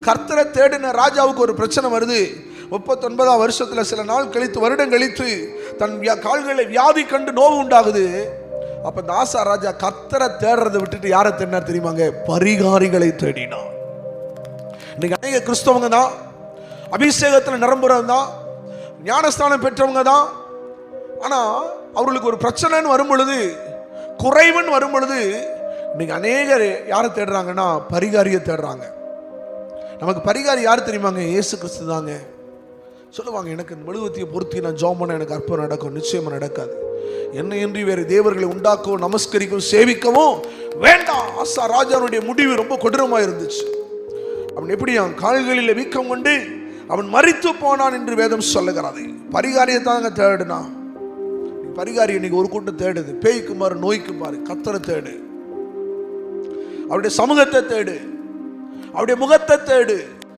கர்த்தரை தேடின ராஜாவுக்கு ஒரு பிரச்சனை வருது. 39ஆம் வருஷத்துல சில நாள் கழித்து, வருடம் கழித்து தன் கால்களை வியாதி கண்டு நோவு உண்டாகுது. அப்ப இந்த ஆசா ராஜா கர்த்தரை தேடுறதை விட்டுட்டு யாரை தேடினார் தெரியுமாங்க? பரிகாரிகளை தேடினார். இன்னைக்கு அநேக கிறிஸ்தவங்க தான், அபிஷேகத்தில் நிரம்புறவங்க தான், ஞானஸ்தானம் பெற்றவங்க தான். ஆனா அவர்களுக்கு ஒரு பிரச்சனைன்னு வரும் பொழுது, குறைவுன்னு வரும் பொழுது, இன்னைக்கு அநேகர் யாரை தேடுறாங்கன்னா பரிகாரியை தேடுறாங்க. நமக்கு பரிகாரி யார் தெரியுமாங்க? இயேசு கிறிஸ்து தாங்க. சொல்லுவாங்க, எனக்கு இந்த மெழுகுவர்த்தியை பொருத்தி நான் ஜெபம் பண்ண எனக்கு அற்புதம் நடக்கும். நிச்சயமா நடக்காது. என்னை இன்றி வேறு தேவர்களை உண்டாக்கவும் நமஸ்கரிக்கவும் சேவிக்கவும் வேண்டாம். ஆசா ராஜாவுடைய முடிவு ரொம்ப கொடூரமாக இருந்துச்சு. அவன் எப்படியா கால்களில் வீக்கம் கொண்டு அவன் மரித்து போனான் என்று வேதம் சொல்லுகிறது. பரிகாரியை தாங்க தேடுனா. பரிகாரி இன்னைக்கு ஒரு கூட்டம் தேடுது. பேய்க்கு மாறு, நோய்க்கு மாறு. கர்த்தரை தேடு, அவருடைய சமூகத்தை தேடு, அவருடைய முகத்தை தேடு.